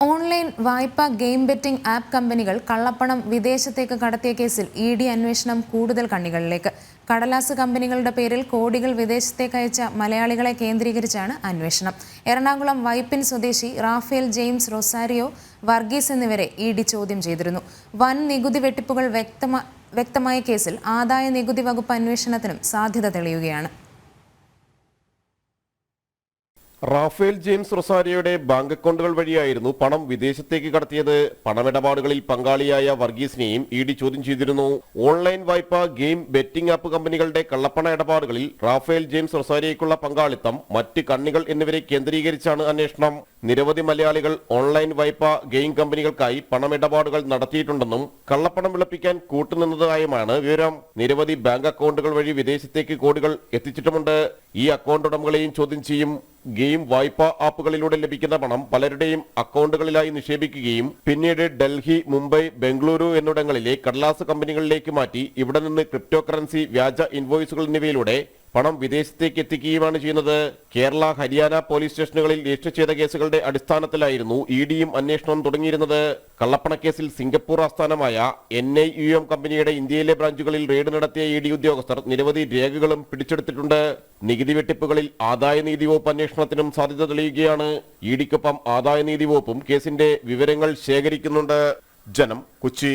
Online വായ്പാ game betting app കമ്പനികൾ കള്ളപ്പണം വിദേശത്തേക്ക് കടത്തിയ കേസിൽ ഇഡി അന്വേഷണം കൂടുതൽ കണ്ണികളിലേക്ക്. കടലാസ് കമ്പനികളുടെ പേരിൽ കോടികൾ വിദേശത്തേക്ക് അയച്ച മലയാളികളെ കേന്ദ്രീകരിച്ചാണ് അന്വേഷണം. എറണാകുളം വൈപ്പിൻ സ്വദേശി റാഫേൽ ജെയിംസ് റൊസാരിയോ വർഗീസ് എന്നിവരെ ഇഡി ചോദ്യം ചെയ്തിരുന്നു. വൻ നികുതി വെട്ടിപ്പുകൾ വ്യക്തമായ കേസിൽ ആദായ നികുതി വകുപ്പ് അന്വേഷണത്തിനും സാധ്യത തെളിയുകയാണ്. റാഫേൽ ജെയിംസ് റൊസാരിയോയുടെ ബാങ്ക് അക്കൗണ്ടുകൾ വഴിയായിരുന്നു പണം വിദേശത്തേക്ക് കടത്തിയത്. പണമിടപാടുകളിൽ പങ്കാളിയായ വർഗീസിനെയും ഇഡി ചോദ്യം ചെയ്തിരുന്നു. ഓൺലൈൻ വായ്പ ഗെയിം ബെറ്റിംഗ് ആപ്പ് കമ്പനികളുടെ കള്ളപ്പണ ഇടപാടുകളിൽ റാഫേൽ ജെയിംസ് റൊസാരിയോയ്ക്കുള്ള പങ്കാളിത്തം, മറ്റ് കണ്ണികൾ എന്നിവരെ കേന്ദ്രീകരിച്ചാണ് അന്വേഷണം. നിരവധി മലയാളികൾ ഓൺലൈൻ വായ്പ ഗെയിം കമ്പനികൾക്കായി പണമിടപാടുകൾ നടത്തിയിട്ടുണ്ടെന്നും കള്ളപ്പണം വെളുപ്പിക്കാൻ കൂട്ടുനിന്നതായുമാണ് വിവരം. നിരവധി ബാങ്ക് അക്കൗണ്ടുകൾ വഴി വിദേശത്തേക്ക് കോടികൾ എത്തിച്ചിട്ടുമുണ്ട്. ഈ അക്കൗണ്ട് ഉടമകളെയും ചോദ്യം ചെയ്യും. ഗെയിം വായ്പാ ആപ്പുകളിലൂടെ ലഭിക്കുന്ന പണം പലരുടെയും അക്കൗണ്ടുകളിലായി നിക്ഷേപിക്കുകയും പിന്നീട് ഡൽഹി, മുംബൈ, ബംഗളൂരു എന്നിവിടങ്ങളിലെ കടലാസ് കമ്പനികളിലേക്ക് മാറ്റി ഇവിടെ നിന്ന് ക്രിപ്റ്റോ കറൻസി, വ്യാജ ഇൻവോയ്സുകൾ എന്നിവയിലൂടെ പണം വിദേശത്തേക്ക് എത്തിക്കുകയുമാണ് ചെയ്യുന്നത്. കേരള, ഹരിയാന പോലീസ് സ്റ്റേഷനുകളിൽ രജിസ്റ്റർ ചെയ്ത കേസുകളുടെ അടിസ്ഥാനത്തിലായിരുന്നു ഇഡിയും അന്വേഷണം തുടങ്ങിയിരുന്നത്. കള്ളപ്പണക്കേസിൽ സിംഗപ്പൂർ ആസ്ഥാനമായ NIUM കമ്പനിയുടെ ഇന്ത്യയിലെ ബ്രാഞ്ചുകളിൽ റെയ്ഡ് നടത്തിയ ഇഡി ഉദ്യോഗസ്ഥർ നിരവധി രേഖകളും പിടിച്ചെടുത്തിട്ടുണ്ട്. നികുതി വെട്ടിപ്പുകളിൽ ആദായനീതി വകുപ്പ് അന്വേഷണത്തിനും സാധ്യത തെളിയുകയാണ്. ഇഡിക്കൊപ്പം ആദായനീതി വകുപ്പും കേസിന്റെ വിവരങ്ങൾ ശേഖരിക്കുന്നുണ്ട്. ജനം, കൊച്ചി.